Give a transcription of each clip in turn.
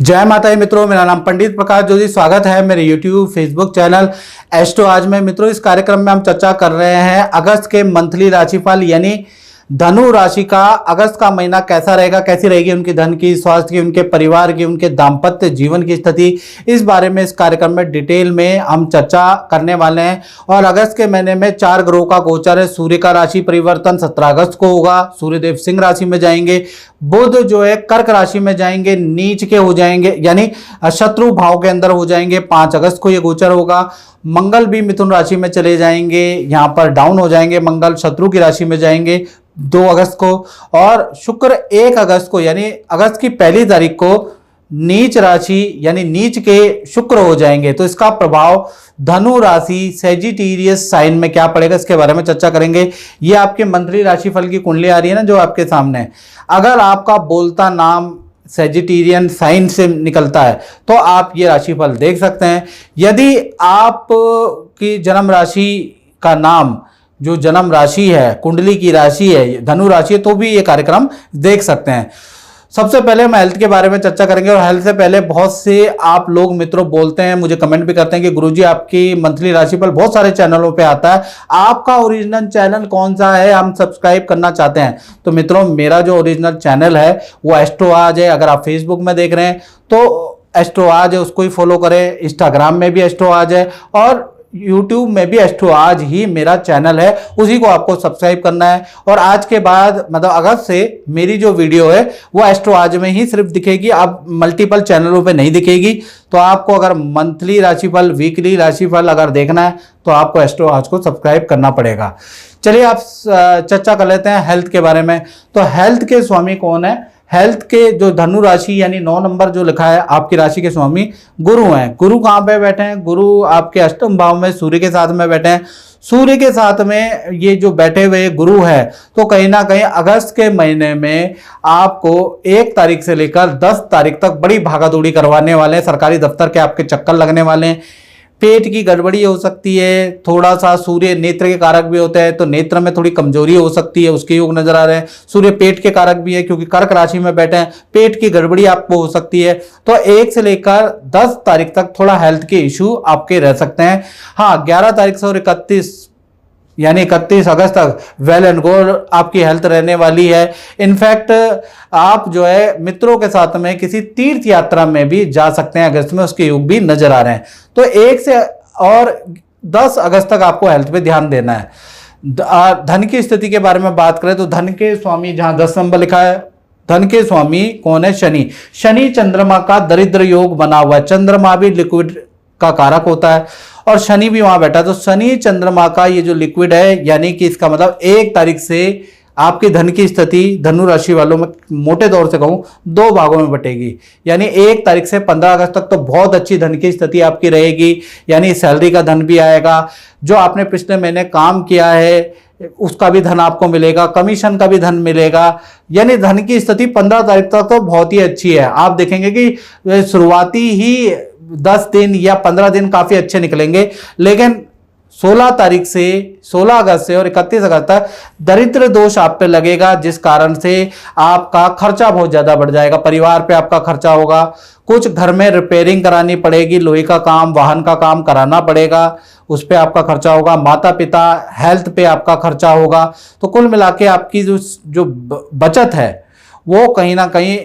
जय माता दी मित्रों, मेरा नाम पंडित प्रकाश जोशी। स्वागत है मेरे YouTube फेसबुक चैनल एस्ट्रो आज में। मित्रों, इस कार्यक्रम में हम चर्चा कर रहे हैं अगस्त के मंथली राशिफल यानी धनु राशि का अगस्त का महीना कैसा रहेगा, कैसी रहेगी उनकी धन की, स्वास्थ्य की, उनके परिवार की, उनके दाम्पत्य जीवन की स्थिति। इस बारे में इस कार्यक्रम में डिटेल में हम चर्चा करने वाले हैं। और अगस्त के महीने में 4 ग्रहों का गोचर है। सूर्य का राशि परिवर्तन 17 अगस्त को होगा। सूर्यदेव सिंह राशि में जाएंगे। बुध जो है कर्क राशि में जाएंगे, नीच के हो जाएंगे यानी शत्रु भाव के अंदर हो जाएंगे। 5 अगस्त को ये गोचर होगा। मंगल भी मिथुन राशि में चले जाएंगे, यहाँ पर डाउन हो जाएंगे। मंगल शत्रु की राशि में जाएंगे 2 अगस्त को। और शुक्र 1 अगस्त को यानी अगस्त की पहली तारीख को नीच राशि यानी नीच के शुक्र हो जाएंगे। तो इसका प्रभाव धनु राशि सैजिटेरियस साइन में क्या पड़ेगा, इसके बारे में चर्चा करेंगे। ये आपके मंथली राशिफल की कुंडली आ रही है ना, जो आपके सामने है। अगर आपका बोलता नाम सैजिटेरियन साइन से निकलता है तो आप ये राशिफल देख सकते हैं। यदि आप की जन्म राशि का नाम जो जन्म राशि है, कुंडली की राशि है, धनु राशि है, तो भी ये कार्यक्रम देख सकते हैं। सबसे पहले हम हेल्थ के बारे में चर्चा करेंगे। और हेल्थ से पहले बहुत से आप लोग मित्रों बोलते हैं, मुझे कमेंट भी करते हैं कि गुरुजी आपकी मंथली राशिफल बहुत सारे चैनलों पे आता है, आपका ओरिजिनल चैनल कौन सा है, हम सब्सक्राइब करना चाहते हैं। तो मित्रों, मेरा जो ओरिजिनल चैनल है वो एस्ट्रो आज है। अगर आप फेसबुक में देख रहे हैं तो एस्ट्रो आज है, उसको ही फॉलो करें। इंस्टाग्राम में भी एस्ट्रो आज है और YouTube में भी एस्ट्रो आज ही मेरा चैनल है, उसी को आपको सब्सक्राइब करना है। और आज के बाद मतलब अगस्त से मेरी जो वीडियो है वो एस्ट्रो आज में ही सिर्फ दिखेगी, अब मल्टीपल चैनलों पे नहीं दिखेगी। तो आपको अगर मंथली राशिफल, वीकली राशिफल अगर देखना है तो आपको एस्ट्रो आज को सब्सक्राइब करना पड़ेगा। चलिए आप चर्चा कर लेते हैं हेल्थ के बारे में। तो हेल्थ के स्वामी कौन है? हेल्थ के जो धनु राशि यानी 9 नंबर जो लिखा है आपकी राशि के स्वामी गुरु हैं। गुरु कहाँ पे बैठे हैं? गुरु आपके अष्टम भाव में सूर्य के साथ में बैठे हैं। सूर्य के साथ में ये जो बैठे हुए गुरु है, तो कहीं ना कहीं अगस्त के महीने में आपको 1 तारीख से लेकर 10 तारीख तक बड़ी भागादौड़ी करवाने वाले हैं। सरकारी दफ्तर के आपके चक्कर लगने वाले हैं। पेट की गड़बड़ी हो सकती है, थोड़ा सा सूर्य नेत्र के कारक भी होते हैं तो नेत्र में थोड़ी कमजोरी हो सकती है, उसके योग नजर आ रहे हैं। सूर्य पेट के कारक भी है क्योंकि कर्क राशि में बैठे हैं, पेट की गड़बड़ी आपको हो सकती है। तो 1 से लेकर 10 तारीख तक थोड़ा हेल्थ के इशू आपके रह सकते हैं। हाँ, 11 तारीख से और 31 अगस्त तक वेल एंड गुड आपकी हेल्थ रहने वाली है। इनफैक्ट आप जो है मित्रों के साथ में किसी तीर्थ यात्रा में भी जा सकते हैं अगस्त में, उसके योग भी नजर आ रहे हैं। तो 1 से और 10 अगस्त तक आपको हेल्थ पे ध्यान देना है। धन की स्थिति के बारे में बात करें तो धन के स्वामी जहां 10 नंबर लिखा है, धन के स्वामी कौन है? शनि। शनि चंद्रमा का दरिद्र योग बना हुआ है। चंद्रमा भी लिक्विड का कारक होता है और शनि भी वहां बैठा है। तो शनि चंद्रमा का ये जो लिक्विड है यानी कि इसका मतलब 1 तारीख से आपकी धन की स्थिति धनु राशि वालों में मोटे तौर से कहूं 2 भागों में बटेगी। यानी 1 तारीख से 15 अगस्त तक तो बहुत अच्छी धन की स्थिति आपकी रहेगी, यानी सैलरी का धन भी आएगा। जो आपने पिछले महीने काम किया है उसका भी धन आपको मिलेगा, कमीशन का भी धन मिलेगा। यानी धन की स्थिति 15 तारीख तक तो बहुत ही अच्छी है। आप देखेंगे कि शुरुआती ही 10 दिन या 15 दिन काफी अच्छे निकलेंगे, लेकिन 16 तारीख से 16 अगस्त से और 31 अगस्त तक दरिद्र दोष आप पे लगेगा, जिस कारण से आपका खर्चा बहुत ज्यादा बढ़ जाएगा। परिवार पे आपका खर्चा होगा, कुछ घर में रिपेयरिंग करानी पड़ेगी, लोहे का काम, वाहन का काम कराना पड़ेगा, उस पे आपका खर्चा होगा। माता पिता हेल्थ पे आपका खर्चा होगा। तो कुल मिला के आपकी जो बचत है वो कहीं ना कहीं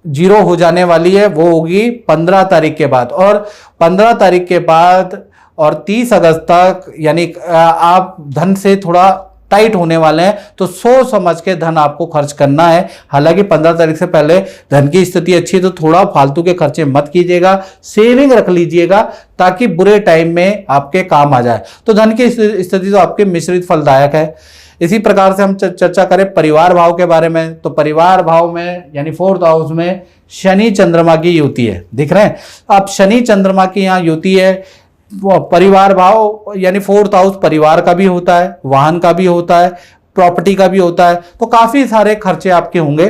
0 हो जाने वाली है। वो होगी 15 तारीख के बाद। और 15 तारीख के बाद और 30 अगस्त तक यानी आप धन से थोड़ा टाइट होने वाले हैं। तो सोच समझ के धन आपको खर्च करना है। हालांकि 15 तारीख से पहले धन की स्थिति अच्छी है तो थोड़ा फालतू के खर्चे मत कीजिएगा, सेविंग रख लीजिएगा ताकि बुरे टाइम में आपके काम आ जाए। तो धन की स्थिति तो आपके मिश्रित फलदायक है। इसी प्रकार से हम चर्चा करें परिवार भाव के बारे में। तो परिवार भाव में यानी 4th हाउस में शनि चंद्रमा की युति है, दिख रहे हैं। अब शनि चंद्रमा की यहाँ युति है। परिवार भाव यानी 4th हाउस परिवार का भी होता है, वाहन का भी होता है, प्रॉपर्टी का भी होता है। तो काफी सारे खर्चे आपके होंगे।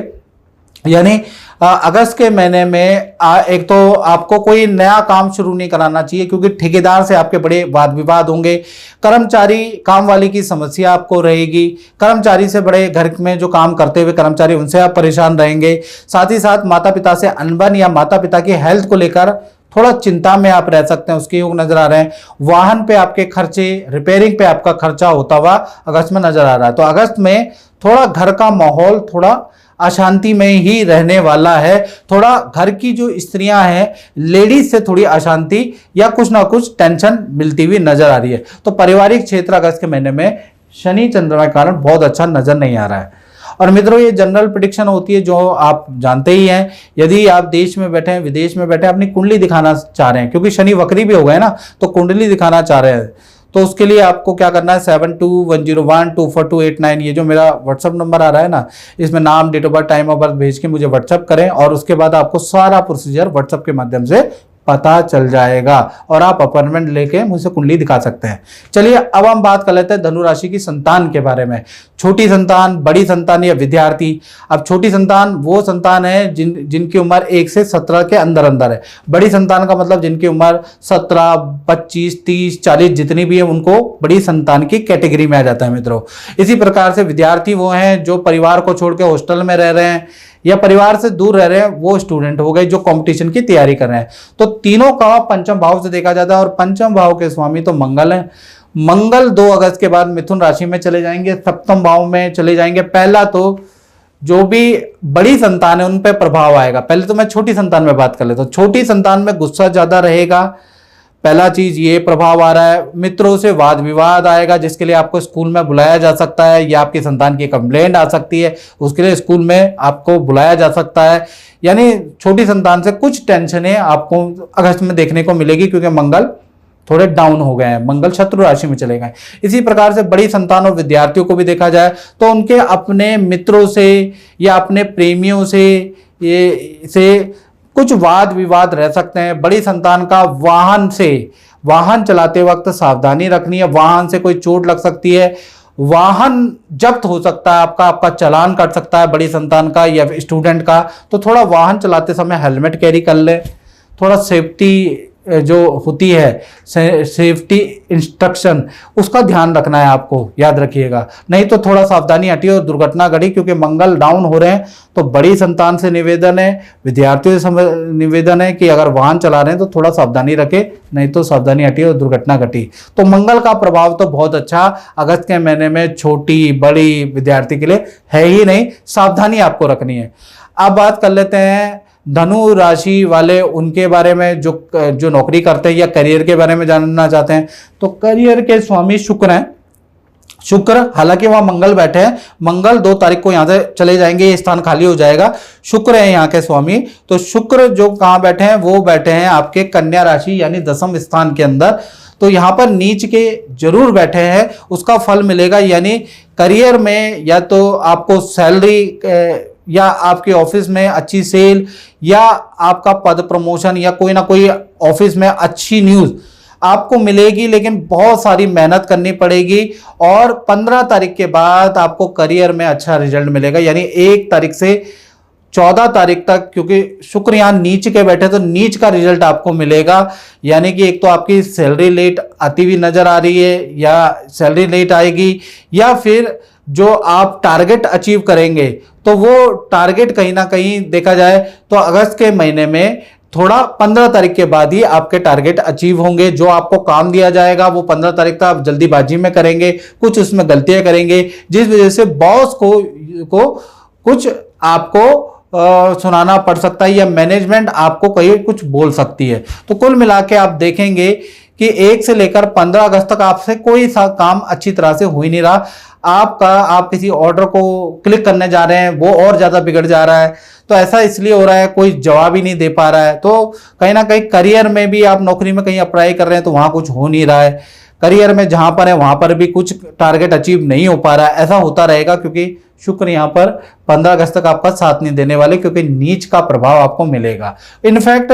यानी अगस्त के महीने में एक तो आपको कोई नया काम शुरू नहीं कराना चाहिए, क्योंकि ठेकेदार से आपके बड़े वाद विवाद होंगे। कर्मचारी काम वाली की समस्या आपको रहेगी। कर्मचारी से, बड़े घर में जो काम करते हुए कर्मचारी, उनसे आप परेशान रहेंगे। साथ ही साथ माता पिता से अनबन या माता पिता की हेल्थ को लेकर थोड़ा चिंता में आप रह सकते हैं, उसके योग नजर आ रहे हैं। वाहन पे आपके खर्चे, रिपेयरिंग पे आपका खर्चा होता हुआ अगस्त में नजर आ रहा है। तो अगस्त में थोड़ा घर का माहौल थोड़ा अशांति में ही रहने वाला है। थोड़ा घर की जो स्त्रियां हैं, लेडीज से थोड़ी अशांति या कुछ ना कुछ टेंशन मिलती हुई नजर आ रही है। तो पारिवारिक क्षेत्र अगस्त के महीने में शनि चंद्रमा के कारण बहुत अच्छा नजर नहीं आ रहा है। और मित्रों, ये जनरल प्रेडिक्शन होती है जो आप जानते ही हैं। यदि आप देश में बैठे हैं, विदेश में बैठे हैं, अपनी कुंडली दिखाना चाह रहे हैं, क्योंकि शनि वक्री भी हो गए ना, तो कुंडली दिखाना चाह रहे हैं, तो उसके लिए आपको क्या करना है, 7210124289, ये जो मेरा व्हाट्सअप नंबर आ रहा है ना, इसमें नाम, date of birth, time of birth भेज के मुझे व्हाट्सअप करें, और उसके बाद आपको सारा प्रोसीजर व्हाट्सअप के माध्यम से पता चल जाएगा और आप अपॉइंटमेंट लेके मुझसे कुंडली दिखा सकते हैं। चलिए अब हम बात कर लेते हैं धनु राशि की संतान के बारे में। छोटी संतान, बड़ी संतान या विद्यार्थी। अब छोटी संतान वो संतान है जिनकी उम्र 1 से 17 के अंदर अंदर है। बड़ी संतान का मतलब जिनकी उम्र 17, 25, 30, 40 जितनी भी है, उनको बड़ी संतान की कैटेगरी में आ जाता है मित्रों। इसी प्रकार से विद्यार्थी वो हैं जो परिवार को छोड़ के हॉस्टल में रह रहे हैं या परिवार से दूर रह रहे हैं, वो स्टूडेंट हो गए जो कंपटीशन की तैयारी कर रहे हैं। तो तीनों का पंचम भाव से देखा जाता है, और पंचम भाव के स्वामी तो मंगल हैं। मंगल 2 अगस्त के बाद मिथुन राशि में चले जाएंगे, सप्तम भाव में चले जाएंगे। पहला तो जो भी बड़ी संतान है उन पर प्रभाव आएगा। पहले तो मैं छोटी संतान में बात कर लेता हूं। छोटी संतान में गुस्सा ज्यादा रहेगा, पहला चीज ये प्रभाव आ रहा है। मित्रों से वाद विवाद आएगा, जिसके लिए आपको स्कूल में बुलाया जा सकता है, या आपकी संतान की कंप्लेंट आ सकती है, उसके लिए स्कूल में आपको बुलाया जा सकता है। यानी छोटी संतान से कुछ टेंशनें आपको अगस्त में देखने को मिलेगी, क्योंकि मंगल थोड़े डाउन हो गए हैं, मंगल शत्रु राशि में चले गए। इसी प्रकार से बड़ी संतान और विद्यार्थियों को भी देखा जाए तो उनके अपने मित्रों से या अपने प्रेमियों से कुछ वाद विवाद रह सकते हैं। बड़ी संतान का वाहन चलाते वक्त सावधानी रखनी है। वाहन से कोई चोट लग सकती है, वाहन जब्त हो सकता है, आपका चालान कट सकता है बड़ी संतान का या स्टूडेंट का। तो थोड़ा वाहन चलाते समय हेलमेट कैरी कर ले, थोड़ा सेफ्टी जो होती है, सेफ्टी इंस्ट्रक्शन, उसका ध्यान रखना है आपको, याद रखिएगा। नहीं तो थोड़ा सावधानी हटिए और दुर्घटना घटी, क्योंकि मंगल डाउन हो रहे हैं। तो बड़ी संतान से निवेदन है, विद्यार्थियों से निवेदन है कि अगर वाहन चला रहे हैं तो थोड़ा सावधानी रखें, नहीं तो सावधानी हटिए और दुर्घटना घटी। तो मंगल का प्रभाव तो बहुत अच्छा अगस्त के महीने में छोटी बड़ी विद्यार्थी के लिए है ही नहीं, सावधानी आपको रखनी है। अब बात कर लेते हैं धनु राशि वाले, उनके बारे में जो नौकरी करते हैं या करियर के बारे में जानना चाहते हैं। तो करियर के स्वामी शुक्र हैं। शुक्र, हालांकि वहां मंगल बैठे हैं, मंगल 2 तारीख को यहां से चले जाएंगे, ये स्थान खाली हो जाएगा। शुक्र है यहाँ के स्वामी। तो शुक्र जो कहां बैठे हैं, वो बैठे हैं आपके कन्या राशि यानी 10वें स्थान के अंदर। तो यहां पर नीच के जरूर बैठे हैं, उसका फल मिलेगा। यानी करियर में या तो आपको सैलरी या आपके ऑफिस में अच्छी सेल, या आपका पद प्रमोशन, या कोई ना कोई ऑफिस में अच्छी न्यूज़ आपको मिलेगी, लेकिन बहुत सारी मेहनत करनी पड़ेगी। और 15 तारीख के बाद आपको करियर में अच्छा रिजल्ट मिलेगा। यानी 1 तारीख से 14 तारीख तक, क्योंकि शुक्र यहाँ नीच के बैठे, तो नीच का रिजल्ट आपको मिलेगा। यानी कि एक तो आपकी सैलरी लेट आती हुई नजर आ रही है, या सैलरी लेट आएगी, या फिर जो आप टारगेट अचीव करेंगे तो वो टारगेट कहीं ना कहीं देखा जाए तो अगस्त के महीने में थोड़ा 15 तारीख के बाद ही आपके टारगेट अचीव होंगे। जो आपको काम दिया जाएगा वो 15 तारीख तक आप जल्दीबाजी में करेंगे, कुछ उसमें गलतियां करेंगे, जिस वजह से बॉस को कुछ आपको सुनाना पड़ सकता है, या मैनेजमेंट आपको कहीं कुछ बोल सकती है। तो कुल मिला के आप देखेंगे कि 1 से लेकर 15 अगस्त तक आपसे कोई सा काम अच्छी तरह से हो ही नहीं रहा। आप किसी ऑर्डर को क्लिक करने जा रहे हैं, वो और ज्यादा बिगड़ जा रहा है। तो ऐसा इसलिए हो रहा है, कोई जवाब ही नहीं दे पा रहा है। तो कहीं ना कहीं करियर में भी आप नौकरी में कहीं अप्लाई कर रहे हैं तो वहां कुछ हो नहीं रहा है। करियर में जहां पर है वहां पर भी कुछ टारगेट अचीव नहीं हो पा रहा है। ऐसा होता रहेगा, क्योंकि शुक्र यहाँ पर 15 अगस्त तक आपका साथ नहीं देने वाले, क्योंकि नीच का प्रभाव आपको मिलेगा। इनफैक्ट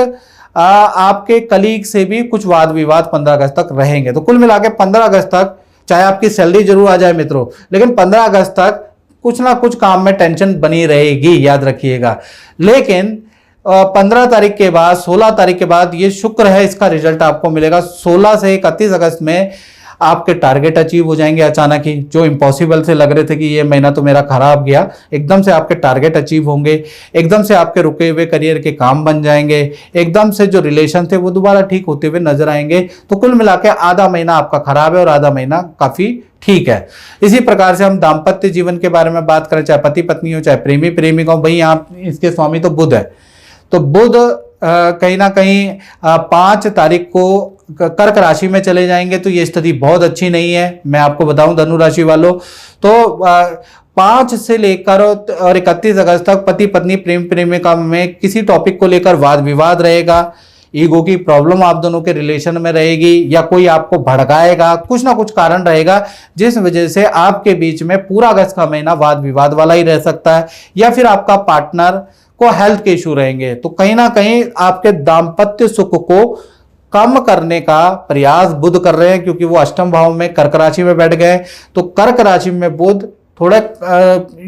आपके कलीग से भी कुछ वाद विवाद 15 अगस्त तक रहेंगे। तो कुल मिला के 15 अगस्त तक चाहे आपकी सैलरी जरूर आ जाए मित्रों, लेकिन 15 अगस्त तक कुछ ना कुछ काम में टेंशन बनी रहेगी, याद रखिएगा। लेकिन 15 तारीख के बाद, 16 तारीख के बाद ये शुक्र है, इसका रिजल्ट आपको मिलेगा। 16 से 31 अगस्त में आपके टारगेट अचीव हो जाएंगे। अचानक ही जो इम्पॉसिबल से लग रहे थे कि ये महीना तो मेरा खराब गया, एकदम से आपके टारगेट अचीव होंगे, एकदम से आपके रुके हुए करियर के काम बन जाएंगे, एकदम से जो रिलेशन थे वो दोबारा ठीक होते हुए नजर आएंगे। तो कुल मिला के आधा महीना आपका खराब है और आधा महीना काफी ठीक है। इसी प्रकार से हम दाम्पत्य जीवन के बारे में बात करें, चाहे पति पत्नी हो, चाहे प्रेमी प्रेमिका हो, भाई यहाँ इसके स्वामी तो बुध है। तो बुध कहीं ना कहीं 5 तारीख को कर्क राशि में चले जाएंगे, तो ये स्थिति बहुत अच्छी नहीं है। मैं आपको बताऊं धनु राशि वालों, तो 5 से लेकर और 31 अगस्त तक पति पत्नी प्रेम प्रेमिका में किसी टॉपिक को लेकर वाद विवाद रहेगा, ईगो की प्रॉब्लम आप दोनों के रिलेशन में रहेगी, या कोई आपको भड़काएगा, कुछ ना कुछ कारण रहेगा जिस वजह से आपके बीच में पूरा अगस्त का महीना वाद विवाद वाला ही रह सकता है। या फिर आपका पार्टनर को हेल्थ के इशू रहेंगे। तो कहीं ना कहीं आपके दाम्पत्य सुख को कम करने का प्रयास बुध कर रहे हैं, क्योंकि वो अष्टम भाव में कर्क राशि में बैठ गए। तो कर्क राशि में बुध थोड़ा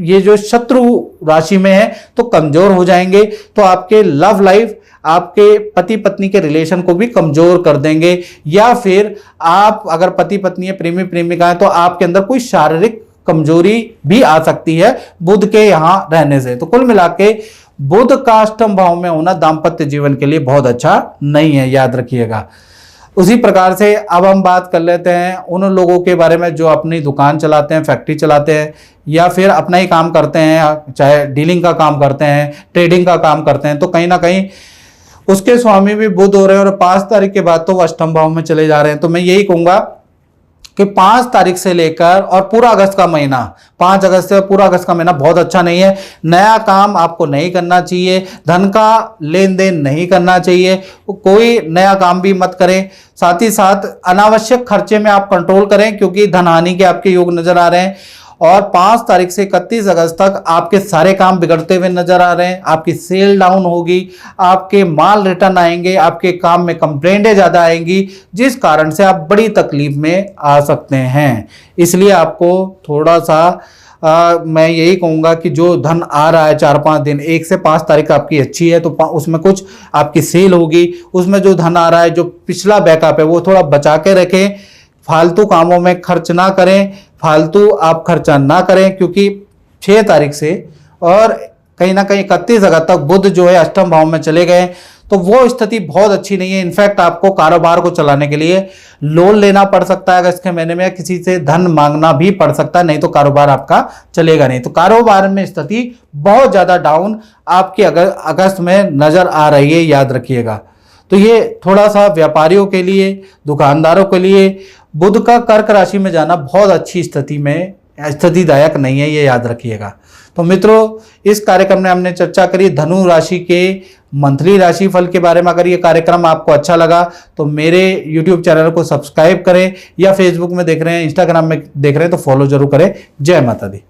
ये जो शत्रु राशि में है तो कमजोर हो जाएंगे। तो आपके लव लाइफ, आपके पति पत्नी के रिलेशन को भी कमजोर कर देंगे। या फिर आप अगर पति पत्नी है, प्रेमी प्रेमिका है, तो आपके अंदर कोई शारीरिक कमजोरी भी आ सकती है बुध के यहां रहने से। तो कुल मिला के बुध का अष्टम भाव में होना दाम्पत्य जीवन के लिए बहुत अच्छा नहीं है, याद रखिएगा। उसी प्रकार से अब हम बात कर लेते हैं उन लोगों के बारे में जो अपनी दुकान चलाते हैं, फैक्ट्री चलाते हैं, या फिर अपना ही काम करते हैं, चाहे डीलिंग का काम करते हैं, ट्रेडिंग का काम करते हैं। तो कहीं ना कहीं उसके स्वामी भी बुध हो रहे हैं और 5 तारीख के बाद तो वो अष्टम भाव में चले जा रहे हैं। तो मैं यही कहूंगा कि 5 तारीख से लेकर और पूरा अगस्त का महीना, 5 अगस्त से पूरा अगस्त का महीना बहुत अच्छा नहीं है। नया काम आपको नहीं करना चाहिए, धन का लेन देन नहीं करना चाहिए, कोई नया काम भी मत करें। साथ ही साथ अनावश्यक खर्चे में आप कंट्रोल करें, क्योंकि धन हानि के आपके योग नजर आ रहे हैं। और 5 तारीख से 31 अगस्त तक आपके सारे काम बिगड़ते हुए नजर आ रहे हैं। आपकी सेल डाउन होगी, आपके माल रिटर्न आएंगे, आपके काम में कंप्लेंटें ज्यादा आएंगी, जिस कारण से आप बड़ी तकलीफ में आ सकते हैं। इसलिए आपको थोड़ा सा मैं यही कहूँगा कि जो धन आ रहा है 4-5 दिन, 1 से 5 तारीख आपकी अच्छी है, तो उसमें कुछ आपकी सेल होगी, उसमें जो धन आ रहा है, जो पिछला बैकअप है वो थोड़ा बचा के रखें। फालतू कामों में खर्च ना करें, फालतू आप खर्चा ना करें, क्योंकि 6 तारीख से और कहीं ना कहीं 31 अगस्त तक बुध जो है अष्टम भाव में चले गए, तो वो स्थिति बहुत अच्छी नहीं है। इनफैक्ट आपको कारोबार को चलाने के लिए लोन लेना पड़ सकता है अगस्त के महीने में, किसी से धन मांगना भी पड़ सकता है, नहीं तो कारोबार आपका चलेगा नहीं। तो कारोबार में स्थिति बहुत ज्यादा डाउन आपकी अगस्त में नजर आ रही है, याद रखिएगा। तो ये थोड़ा सा व्यापारियों के लिए, दुकानदारों के लिए बुध का कर्क राशि में जाना बहुत अच्छी स्थितिदायक नहीं है, ये याद रखिएगा। तो मित्रों, इस कार्यक्रम में हमने चर्चा करी धनु राशि के मंथली राशि फल के बारे में। अगर ये कार्यक्रम आपको अच्छा लगा तो मेरे YouTube चैनल को सब्सक्राइब करें, या फेसबुक में देख रहे हैं, इंस्टाग्राम में देख रहे हैं तो फॉलो जरूर करें। जय माता दी।